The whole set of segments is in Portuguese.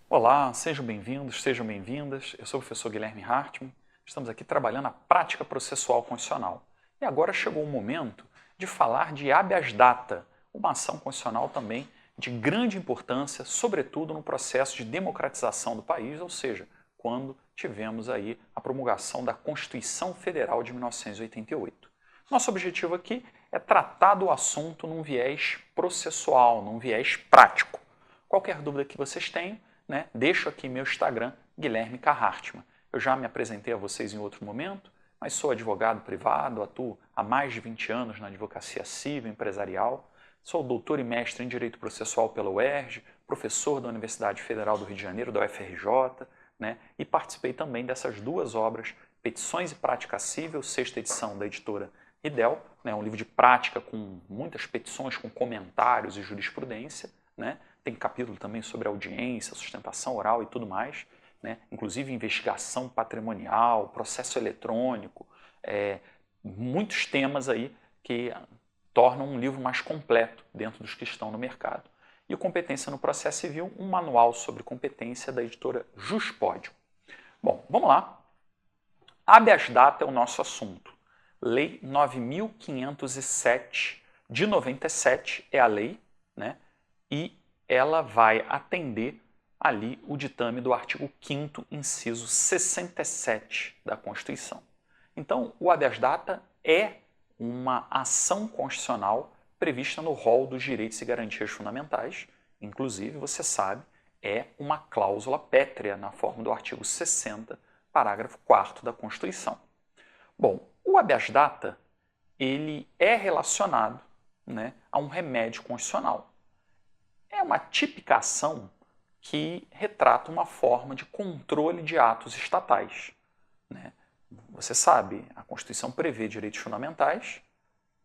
Olá, sejam bem-vindos, sejam bem-vindas. Eu sou o professor Guilherme Hartmann. Estamos aqui trabalhando a prática processual constitucional. E agora chegou o momento de falar de habeas data, uma ação constitucional também de grande importância, sobretudo no processo de democratização do país, ou seja, quando tivemos aí a promulgação da Constituição Federal de 1988. Nosso objetivo aqui é tratar do assunto num viés processual, num viés prático. Qualquer dúvida que vocês tenham, deixo aqui meu Instagram, Guilherme Hartmann. Eu já me apresentei a vocês em outro momento, mas sou advogado privado, atuo há mais de 20 anos na advocacia civil empresarial, sou doutor e mestre em Direito Processual pela UERJ, professor da Universidade Federal do Rio de Janeiro, da UFRJ, e participei também dessas duas obras, Petições e Prática Civil, sexta edição da editora Ridel, um livro de prática com muitas petições, com comentários e jurisprudência, tem capítulo também sobre audiência, sustentação oral e tudo mais, inclusive investigação patrimonial, processo eletrônico, muitos temas aí que tornam um livro mais completo dentro dos que estão no mercado. E o Competência no Processo Civil, um manual sobre competência da editora Juspódio. Bom, vamos lá. Habeas data é o nosso assunto. Lei 9.507 de 97 é a lei, e ela vai atender ali o ditame do artigo 5º, inciso 67 da Constituição. Então, o habeas data é uma ação constitucional prevista no rol dos direitos e garantias fundamentais, inclusive, você sabe, é uma cláusula pétrea na forma do artigo 60, parágrafo 4º da Constituição. Bom, o habeas data, ele é relacionado a um remédio constitucional. É uma típica ação que retrata uma forma de controle de atos estatais. Você sabe, a Constituição prevê direitos fundamentais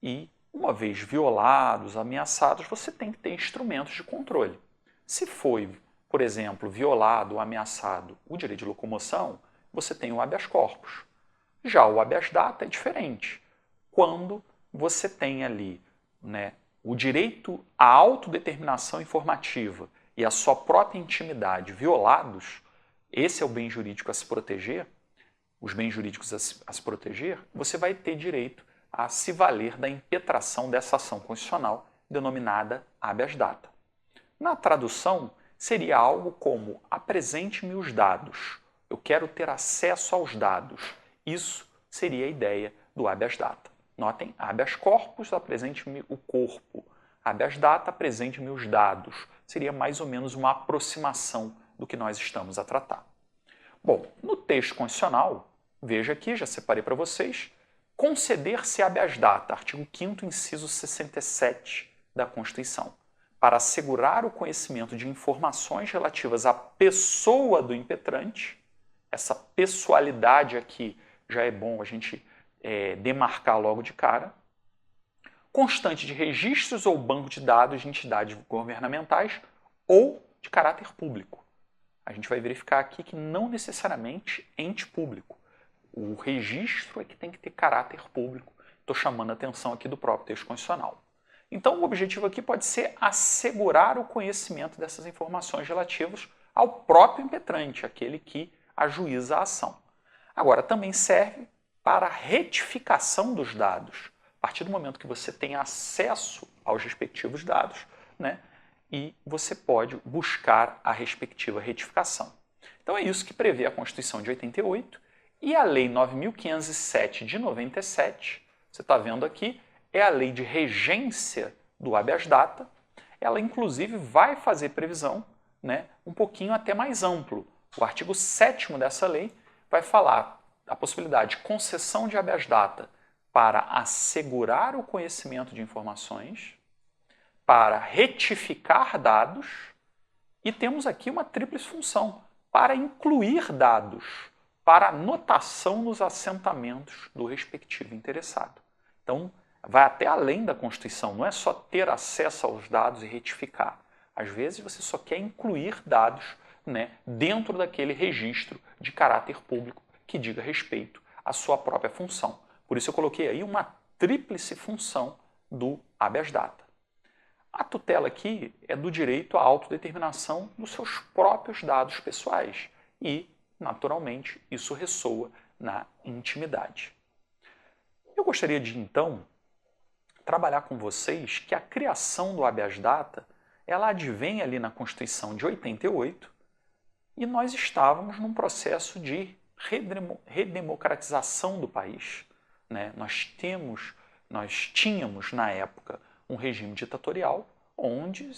e, uma vez violados, ameaçados, você tem que ter instrumentos de controle. Se foi, por exemplo, violado ou ameaçado o direito de locomoção, você tem o habeas corpus. Já o habeas data é diferente. Quando você tem ali o direito à autodeterminação informativa e a sua própria intimidade violados, esse é o bem jurídico a se proteger, os bens jurídicos a se proteger, você vai ter direito a se valer da impetração dessa ação constitucional denominada habeas data. Na tradução, seria algo como apresente-me os dados, eu quero ter acesso aos dados. Isso seria a ideia do habeas data. Notem, habeas corpus, apresente-me o corpo. Habeas data, apresente-me os dados. Seria mais ou menos uma aproximação do que nós estamos a tratar. Bom, no texto constitucional, veja aqui, já separei para vocês, conceder-se habeas data, artigo 5º, inciso 67 da Constituição, para assegurar o conhecimento de informações relativas à pessoa do impetrante. Essa pessoalidade aqui já é bom a gente demarcar logo de cara. Constante de registros ou banco de dados de entidades governamentais ou de caráter público. A gente vai verificar aqui que não necessariamente ente público. O registro é que tem que ter caráter público. Estou chamando a atenção aqui do próprio texto constitucional. Então, o objetivo aqui pode ser assegurar o conhecimento dessas informações relativas ao próprio impetrante, aquele que ajuiza a ação. Agora, também serve para a retificação dos dados. A partir do momento que você tem acesso aos respectivos dados, e você pode buscar a respectiva retificação. Então é isso que prevê a Constituição de 88 e a Lei 9.507 de 97, você está vendo aqui, é a lei de regência do habeas data. Ela, inclusive, vai fazer previsão um pouquinho até mais amplo. O artigo 7º dessa lei vai falar a possibilidade de concessão de habeas data para assegurar o conhecimento de informações, para retificar dados, e temos aqui uma tríplice função, para incluir dados, para anotação nos assentamentos do respectivo interessado. Então, vai até além da Constituição, não é só ter acesso aos dados e retificar. Às vezes você só quer incluir dados dentro daquele registro de caráter público que diga respeito à sua própria função. Por isso eu coloquei aí uma tríplice função do habeas data. A tutela aqui é do direito à autodeterminação dos seus próprios dados pessoais e, naturalmente, isso ressoa na intimidade. Eu gostaria de, então, trabalhar com vocês que a criação do habeas data ela advém ali na Constituição de 88 e nós estávamos num processo de redemocratização do país. Né? Nós tínhamos, na época, um regime ditatorial onde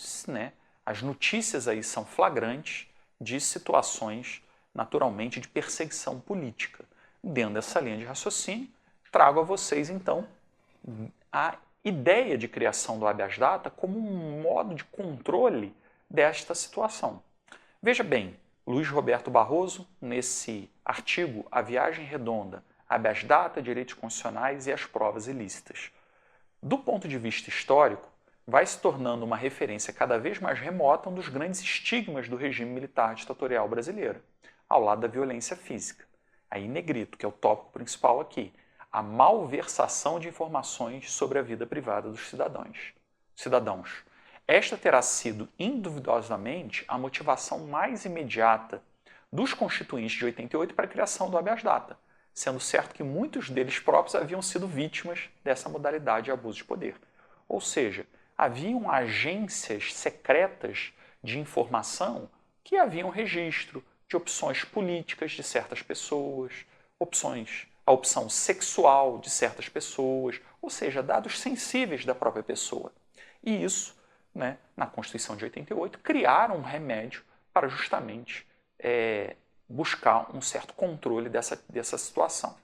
as notícias aí são flagrantes de situações, naturalmente, de perseguição política. Dentro dessa linha de raciocínio, trago a vocês, então, a ideia de criação do habeas data como um modo de controle desta situação. Veja bem, Luiz Roberto Barroso, nesse artigo A Viagem Redonda, habeas data, direitos constitucionais e as provas ilícitas. Do ponto de vista histórico, vai se tornando uma referência cada vez mais remota um dos grandes estigmas do regime militar ditatorial brasileiro, ao lado da violência física. Aí, negrito, que é o tópico principal aqui, a malversação de informações sobre a vida privada dos cidadãos. Esta terá sido, induvidosamente, a motivação mais imediata dos constituintes de 88 para a criação do habeas data, sendo certo que muitos deles próprios haviam sido vítimas dessa modalidade de abuso de poder. Ou seja, haviam agências secretas de informação que haviam registro de opções políticas de certas pessoas, a opção sexual de certas pessoas, ou seja, dados sensíveis da própria pessoa. E isso, na Constituição de 88, criaram um remédio para justamente buscar um certo controle dessa situação.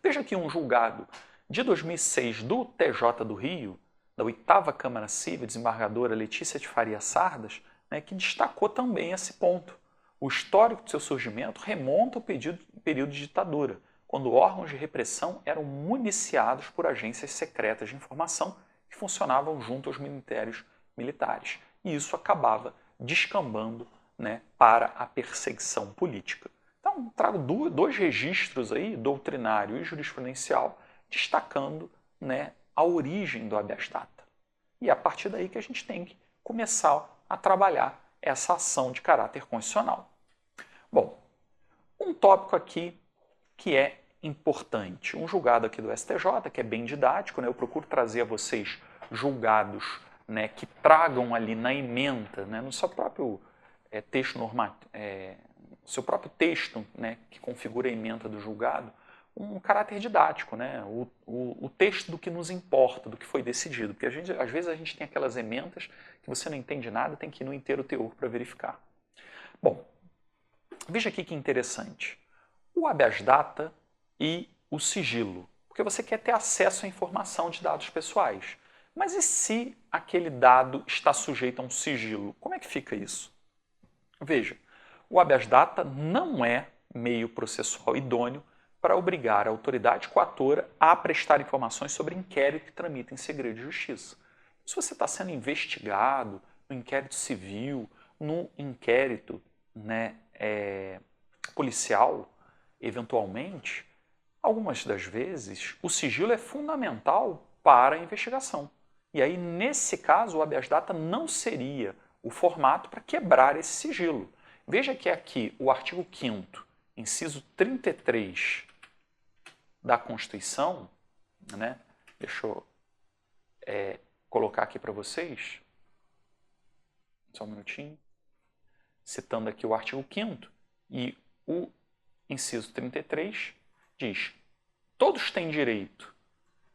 Veja aqui um julgado de 2006 do TJ do Rio, da 8ª Câmara Civil, desembargadora Letícia de Faria Sardas, que destacou também esse ponto. O histórico de seu surgimento remonta ao período de ditadura, quando órgãos de repressão eram municiados por agências secretas de informação que funcionavam junto aos ministérios militares. E isso acabava descambando para a perseguição política. Então, trago dois registros aí, doutrinário e jurisprudencial, destacando a origem do habeas data. E é a partir daí que a gente tem que começar a trabalhar essa ação de caráter constitucional. Bom, um tópico aqui que é importante. Um julgado aqui do STJ, que é bem didático, eu procuro trazer a vocês julgados que tragam ali na ementa, no seu próprio texto normativo, seu próprio texto que configura a ementa do julgado, um caráter didático, o texto do que nos importa, do que foi decidido. Porque às vezes a gente tem aquelas ementas que você não entende nada, tem que ir no inteiro teor para verificar. Bom, veja aqui que interessante. O habeas data e o sigilo, porque você quer ter acesso à informação de dados pessoais. Mas e se aquele dado está sujeito a um sigilo? Como é que fica isso? Veja, o habeas data não é meio processual idôneo para obrigar a autoridade coatora a prestar informações sobre inquérito que tramita em segredo de justiça. Se você está sendo investigado no inquérito civil, no inquérito policial, eventualmente, algumas das vezes o sigilo é fundamental para a investigação. E aí, nesse caso, o habeas data não seria o formato para quebrar esse sigilo. Veja que aqui o artigo 5º, inciso 33 da Constituição, deixa eu colocar aqui para vocês, só um minutinho, citando aqui o artigo 5º, e o inciso 33 diz: todos têm direito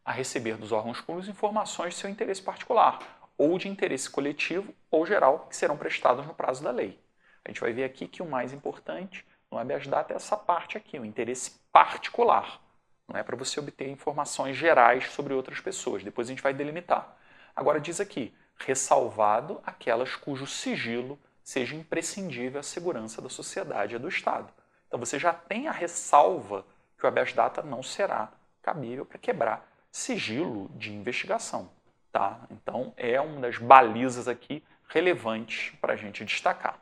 a receber dos órgãos públicos informações de seu interesse particular, ou de interesse coletivo ou geral, que serão prestadas no prazo da lei. A gente vai ver aqui que o mais importante no habeas data é essa parte aqui, o interesse particular. Não é para você obter informações gerais sobre outras pessoas, depois a gente vai delimitar. Agora diz aqui, ressalvado aquelas cujo sigilo seja imprescindível à segurança da sociedade e do Estado. Então você já tem a ressalva que o habeas data não será cabível para quebrar sigilo de investigação. Tá? Então é uma das balizas aqui relevantes para a gente destacar.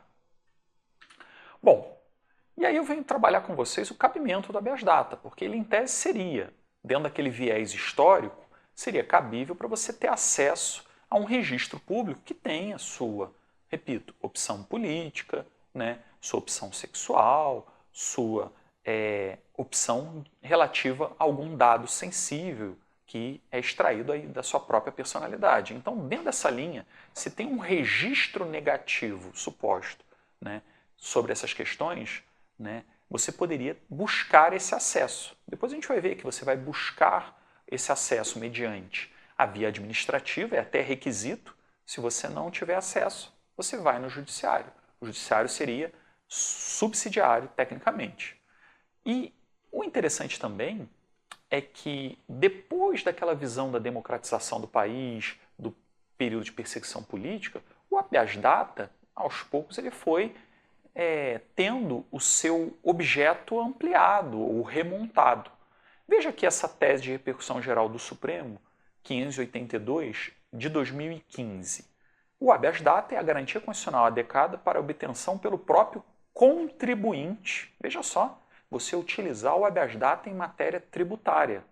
Bom, e aí eu venho trabalhar com vocês o cabimento do habeas data, porque ele em tese seria, dentro daquele viés histórico, seria cabível para você ter acesso a um registro público que tem a sua, repito, opção política, né, sua opção sexual, sua opção relativa a algum dado sensível que é extraído aí da sua própria personalidade. Então, dentro dessa linha, se tem um registro negativo suposto, né, sobre essas questões, né, você poderia buscar esse acesso. Depois a gente vai ver que você vai buscar esse acesso mediante a via administrativa, é até requisito. Se você não tiver acesso, você vai no judiciário. O judiciário seria subsidiário, tecnicamente. E o interessante também é que depois daquela visão da democratização do país, do período de perseguição política, o habeas data, aos poucos, ele foi tendo o seu objeto ampliado ou remontado. Veja aqui essa tese de repercussão geral do Supremo, 582, de 2015. O habeas data é a garantia constitucional adequada para a obtenção pelo próprio contribuinte. Veja só, você utilizar o habeas data em matéria tributária.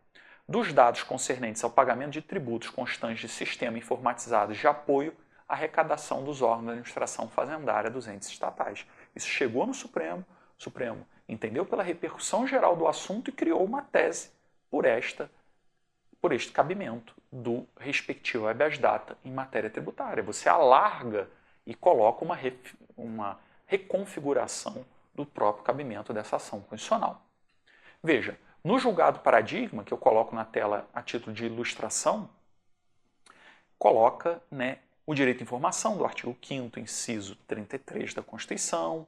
Dos dados concernentes ao pagamento de tributos constantes de sistema informatizado de apoio à arrecadação dos órgãos da administração fazendária dos entes estatais. Isso chegou no Supremo, o Supremo entendeu pela repercussão geral do assunto e criou uma tese por este cabimento do respectivo habeas data em matéria tributária. Você alarga e coloca uma reconfiguração do próprio cabimento dessa ação constitucional. Veja, no julgado paradigma, que eu coloco na tela a título de ilustração, coloca, né, o direito à informação do artigo 5º, inciso 33 da Constituição,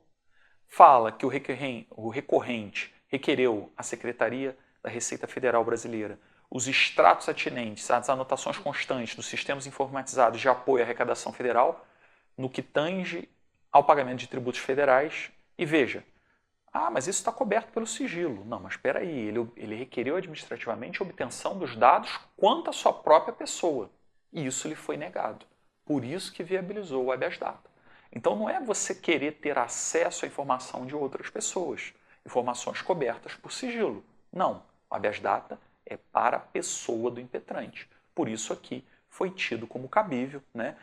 fala que o recorrente requereu à Secretaria da Receita Federal Brasileira os extratos atinentes às anotações constantes dos sistemas informatizados de apoio à arrecadação federal no que tange ao pagamento de tributos federais. E veja, mas isso está coberto pelo sigilo. Não, mas espera aí, ele requeriu administrativamente a obtenção dos dados quanto à sua própria pessoa. E isso lhe foi negado. Por isso que viabilizou o habeas data. Então não é você querer ter acesso à informação de outras pessoas, informações cobertas por sigilo. Não, o habeas data é para a pessoa do impetrante. Por isso aqui foi tido como cabível, né?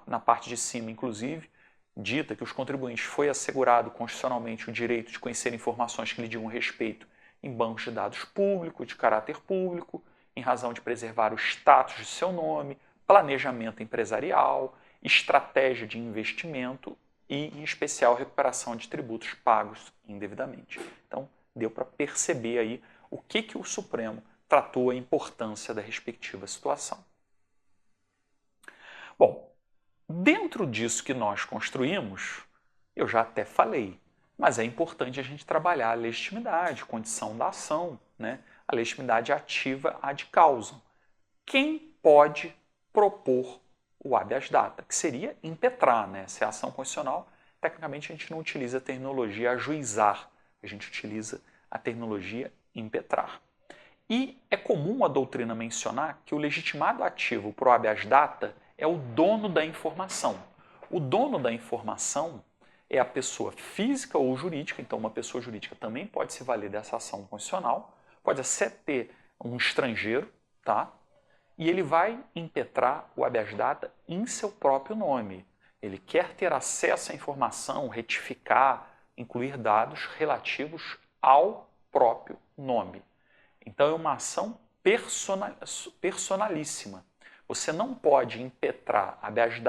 Na parte de cima, inclusive, dita que os contribuintes foi assegurado constitucionalmente o direito de conhecer informações que lhe digam respeito em bancos de dados públicos, de caráter público, em razão de preservar o status de seu nome, planejamento empresarial, estratégia de investimento e, em especial, recuperação de tributos pagos indevidamente. Então, deu para perceber aí o que o Supremo tratou a importância da respectiva situação. Bom, dentro disso que nós construímos, eu já até falei, mas é importante a gente trabalhar a legitimidade, condição da ação, né? A legitimidade ativa ad causam. Quem pode propor o habeas data, que seria impetrar, né? Se é ação constitucional, tecnicamente a gente não utiliza a terminologia ajuizar, a gente utiliza a terminologia impetrar. E é comum a doutrina mencionar que o legitimado ativo para o habeas data é o dono da informação. O dono da informação é a pessoa física ou jurídica, então uma pessoa jurídica também pode se valer dessa ação constitucional, pode até ter um estrangeiro, tá? E ele vai impetrar o habeas data em seu próprio nome. Ele quer ter acesso à informação, retificar, incluir dados relativos ao próprio nome. Então é uma ação personalíssima. Você não pode impetrar habeas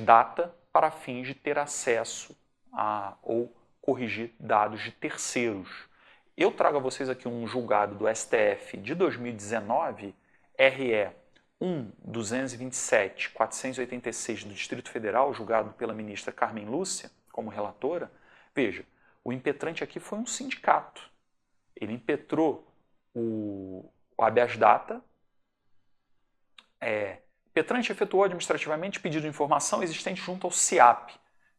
data para fins de ter acesso a ou corrigir dados de terceiros. Eu trago a vocês aqui um julgado do STF de 2019, RE 1.227.486 do Distrito Federal, julgado pela ministra Carmen Lúcia como relatora. Veja, o impetrante aqui foi um sindicato. Ele impetrou o habeas data. Impetrante efetuou administrativamente pedido de informação existente junto ao CIAP,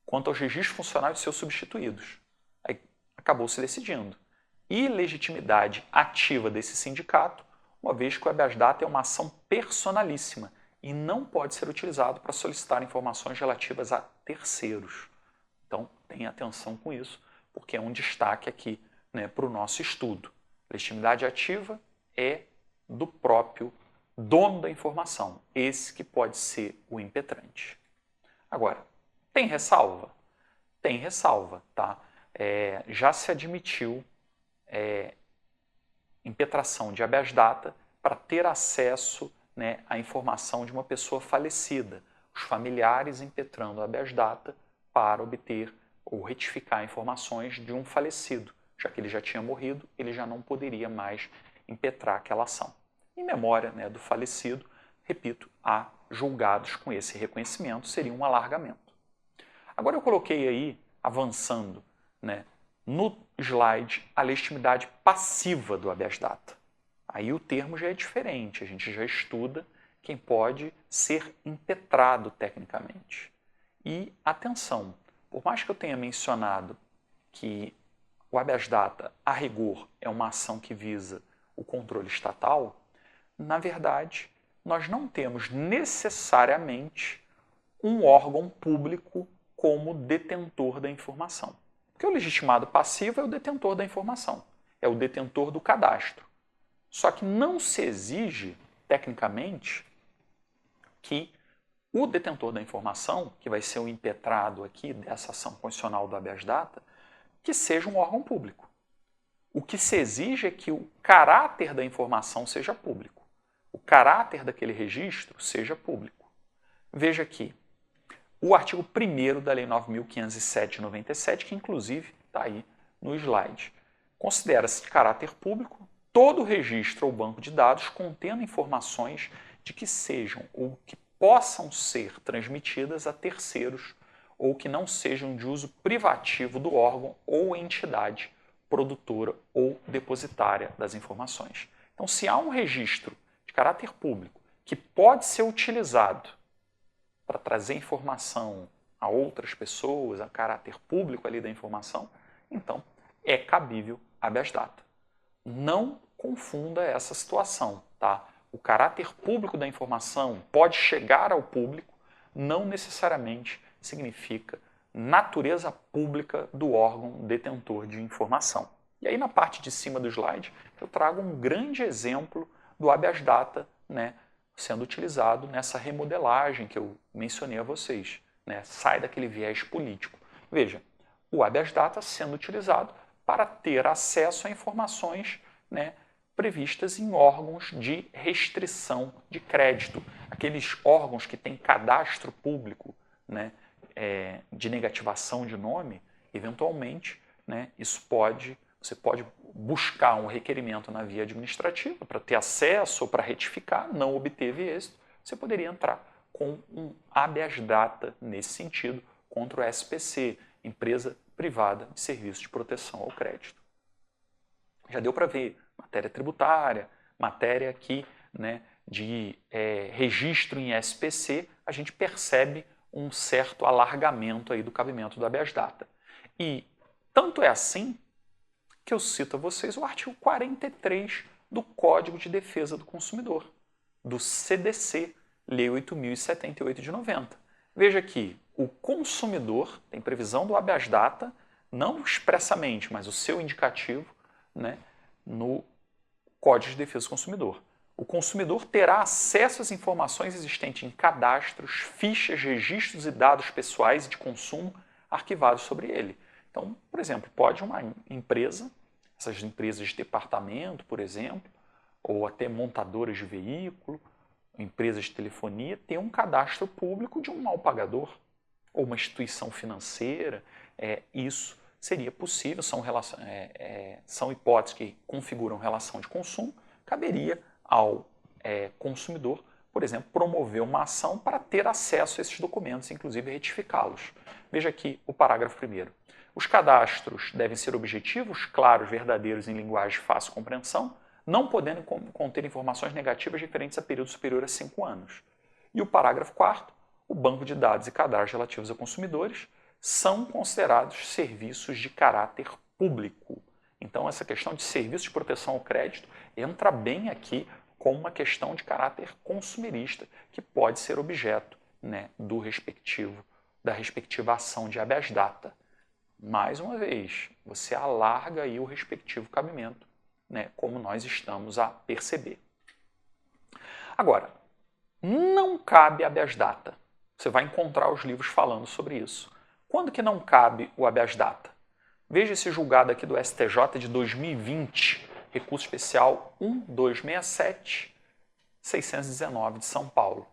quanto aos registros funcionais de seus substituídos. Aí acabou se decidindo. Ilegitimidade ativa desse sindicato, uma vez que o habeas data é uma ação personalíssima e não pode ser utilizado para solicitar informações relativas a terceiros. Então, tenha atenção com isso, porque é um destaque aqui, né, para o nosso estudo. Legitimidade ativa é do próprio dono da informação, esse que pode ser o impetrante. Agora, tem ressalva? Tem ressalva, tá? Já se admitiu impetração de habeas data para ter acesso, né, à informação de uma pessoa falecida. Os familiares impetrando habeas data para obter ou retificar informações de um falecido. Já que ele já tinha morrido, ele já não poderia mais impetrar aquela ação. Em memória, né, do falecido, repito, há julgados com esse reconhecimento, seria um alargamento. Agora eu coloquei aí, avançando, né, no slide, a legitimidade passiva do habeas data. Aí o termo já é diferente, a gente já estuda quem pode ser impetrado tecnicamente. E atenção, por mais que eu tenha mencionado que o habeas data, a rigor, é uma ação que visa o controle estatal, na verdade, nós não temos necessariamente um órgão público como detentor da informação. Porque o legitimado passivo é o detentor da informação, é o detentor do cadastro. Só que não se exige, tecnicamente, que o detentor da informação, que vai ser o impetrado aqui dessa ação constitucional do habeas data, que seja um órgão público. O que se exige é que o caráter da informação seja público. O caráter daquele registro seja público. Veja aqui, o artigo 1º da Lei 9.507 de 97, que inclusive está aí no slide. Considera-se de caráter público todo registro ou banco de dados contendo informações de que sejam ou que possam ser transmitidas a terceiros ou que não sejam de uso privativo do órgão ou entidade produtora ou depositária das informações. Então, se há um registro de caráter público que pode ser utilizado para trazer informação a outras pessoas, a caráter público ali da informação, então é cabível habeas data. Não confunda essa situação, tá? O caráter público da informação pode chegar ao público, não necessariamente significa natureza pública do órgão detentor de informação. E aí na parte de cima do slide eu trago um grande exemplo do habeas data, né, sendo utilizado nessa remodelagem que eu mencionei a vocês, né? Sai daquele viés político. Veja, o habeas data sendo utilizado para ter acesso a informações, né, previstas em órgãos de restrição de crédito, aqueles órgãos que têm cadastro público, né, de negativação de nome, eventualmente, né, você pode buscar um requerimento na via administrativa para ter acesso ou para retificar, não obteve êxito, você poderia entrar com um habeas data nesse sentido contra o SPC, Empresa Privada de Serviços de Proteção ao Crédito. Já deu para ver matéria tributária, matéria aqui, né, de registro em SPC, a gente percebe um certo alargamento aí do cabimento do habeas data. E tanto é assim que eu cito a vocês o artigo 43 do Código de Defesa do Consumidor, do CDC, Lei 8.078 de 90. Veja que o consumidor tem previsão do habeas data, não expressamente, mas o seu indicativo, né, no Código de Defesa do Consumidor. O consumidor terá acesso às informações existentes em cadastros, fichas, registros e dados pessoais de consumo arquivados sobre ele. Então, por exemplo, pode uma empresa, essas empresas de departamento, por exemplo, ou até montadoras de veículo, empresas de telefonia, ter um cadastro público de um mal pagador ou uma instituição financeira. Isso seria possível, são hipóteses que configuram relação de consumo, caberia ao consumidor, por exemplo, promover uma ação para ter acesso a esses documentos, inclusive retificá-los. Veja aqui o parágrafo 1º. Os cadastros devem ser objetivos, claros, verdadeiros em linguagem de fácil compreensão, não podendo conter informações negativas referentes a período superior a 5 anos. E o parágrafo 4º, o banco de dados e cadastros relativos a consumidores são considerados serviços de caráter público. Então, essa questão de serviço de proteção ao crédito entra bem aqui como uma questão de caráter consumerista, que pode ser objeto, né, da respectiva ação de habeas data. Mais uma vez, você alarga aí o respectivo cabimento, né, como nós estamos a perceber. Agora, não cabe habeas data. Você vai encontrar os livros falando sobre isso. Quando que não cabe o habeas data? Veja esse julgado aqui do STJ de 2020, recurso especial 1267-619 de São Paulo.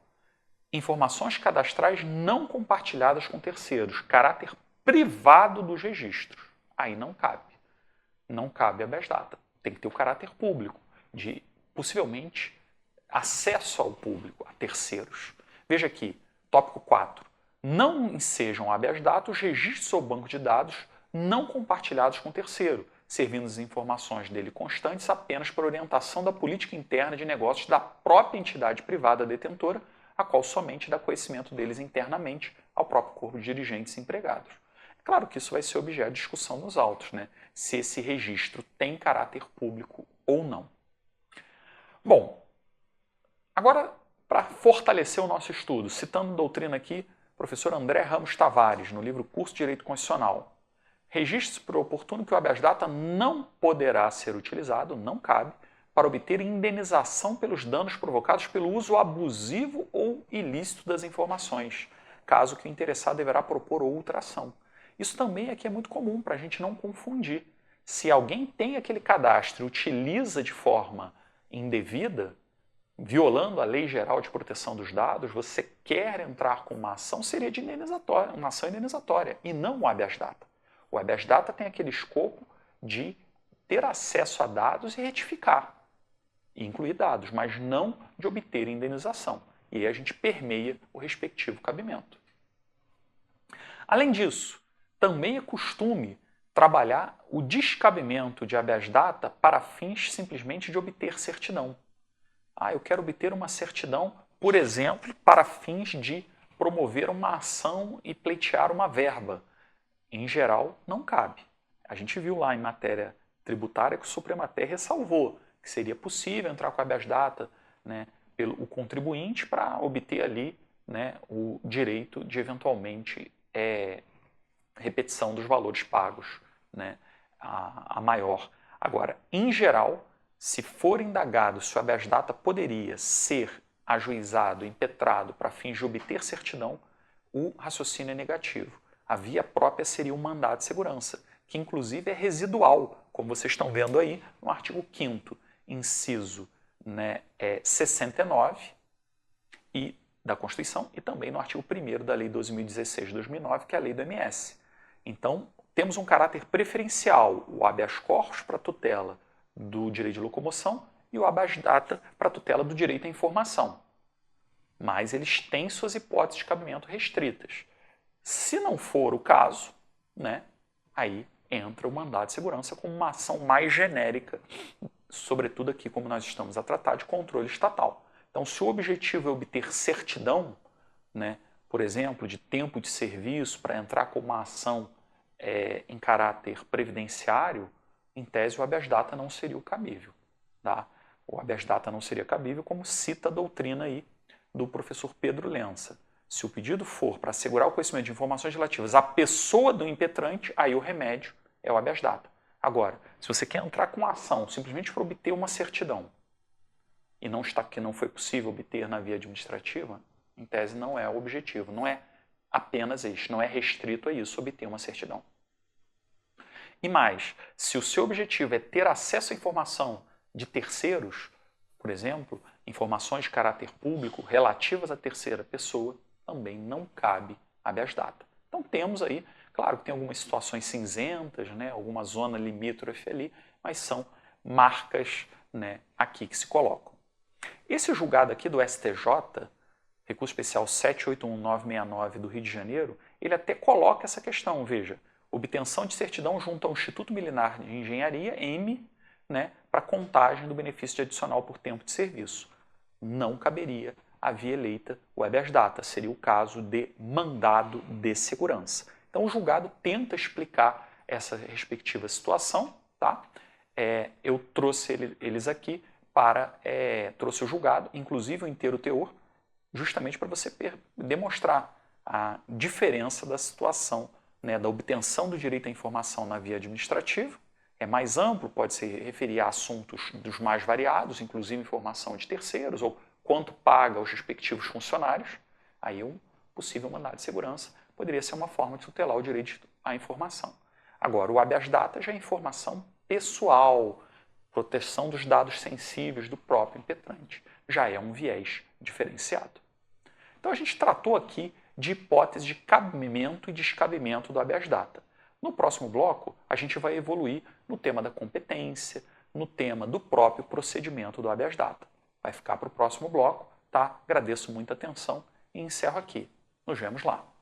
Informações cadastrais não compartilhadas com terceiros, caráter privado dos registros. Aí não cabe. Não cabe habeas data. Tem que ter o caráter público, de possivelmente acesso ao público, a terceiros. Veja aqui, tópico 4. Não ensejam habeas data os registros ou banco de dados não compartilhados com terceiro, servindo as informações dele constantes apenas para orientação da política interna de negócios da própria entidade privada detentora, a qual somente dá conhecimento deles internamente ao próprio corpo de dirigentes e empregados. É claro que isso vai ser objeto de discussão nos autos, né? Se esse registro tem caráter público ou não. Bom, agora, para fortalecer o nosso estudo, citando doutrina aqui, professor André Ramos Tavares, no livro Curso de Direito Constitucional. Registre-se por oportuno que o habeas data não poderá ser utilizado, não cabe, para obter indenização pelos danos provocados pelo uso abusivo ou ilícito das informações, caso que o interessado deverá propor outra ação. Isso também aqui é muito comum para a gente não confundir. Se alguém tem aquele cadastro e utiliza de forma indevida, violando a Lei Geral de Proteção dos Dados, você quer entrar com uma ação, seria de indenizatória, uma ação indenizatória, e não um habeas data. O habeas data tem aquele escopo de ter acesso a dados e retificar, e incluir dados, mas não de obter indenização. E aí a gente permeia o respectivo cabimento. Além disso, também é costume trabalhar o descabimento de habeas data para fins simplesmente de obter certidão. Eu quero obter uma certidão, por exemplo, para fins de promover uma ação e pleitear uma verba. Em geral, não cabe. A gente viu lá em matéria tributária que o Supremo até ressalvou que seria possível entrar com habeas data, né, pelo contribuinte para obter ali, né, o direito de eventualmente repetição dos valores pagos, né, a maior. Agora, em geral, se for indagado se o habeas data poderia ser ajuizado, impetrado para fins de obter certidão, o raciocínio é negativo. A via própria seria o mandado de segurança, que inclusive é residual, como vocês estão vendo aí no artigo 5º, inciso 69 da Constituição e também no artigo 1º da Lei 12.016 de 2009, que é a lei do MS. Então, temos um caráter preferencial, o habeas corpus para tutela do direito de locomoção e o habeas data para tutela do direito à informação. Mas eles têm suas hipóteses de cabimento restritas. Se não for o caso, né, aí entra o mandado de segurança como uma ação mais genérica, sobretudo aqui como nós estamos a tratar de controle estatal. Então, se o objetivo é obter certidão, né, por exemplo, de tempo de serviço para entrar com uma ação em caráter previdenciário, em tese o habeas data não seria o cabível. Tá? O habeas data não seria cabível, como cita a doutrina aí do professor Pedro Lença. Se o pedido for para assegurar o conhecimento de informações relativas à pessoa do impetrante, aí o remédio é o habeas data. Agora, se você quer entrar com uma ação simplesmente para obter uma certidão e não está que não foi possível obter na via administrativa, em tese não é o objetivo, não é apenas isso, não é restrito a isso obter uma certidão. E mais, se o seu objetivo é ter acesso à informação de terceiros, por exemplo, informações de caráter público relativas à terceira pessoa, também não cabe habeas data. Então temos aí, claro que tem algumas situações cinzentas, né, alguma zona limítrofe ali, mas são marcas, né, aqui que se colocam. Esse julgado aqui do STJ, recurso especial 781969 do Rio de Janeiro, ele até coloca essa questão, veja, obtenção de certidão junto ao Instituto Militar de Engenharia, M, né, para contagem do benefício adicional por tempo de serviço. Não caberia a via eleita o habeas data, seria o caso de mandado de segurança. Então o julgado tenta explicar essa respectiva situação, tá? Eu trouxe eles aqui trouxe o julgado, inclusive o inteiro teor, justamente para você demonstrar a diferença da situação, né, da obtenção do direito à informação na via administrativa. É mais amplo, pode se referir a assuntos dos mais variados, inclusive informação de terceiros ou quanto paga aos respectivos funcionários, aí o possível mandado de segurança poderia ser uma forma de tutelar o direito à informação. Agora, o habeas data já é informação pessoal, proteção dos dados sensíveis do próprio impetrante. Já é um viés diferenciado. Então, a gente tratou aqui de hipótese de cabimento e descabimento do habeas data. No próximo bloco, a gente vai evoluir no tema da competência, no tema do próprio procedimento do habeas data. Vai ficar para o próximo bloco, tá? Agradeço muita atenção e encerro aqui. Nos vemos lá.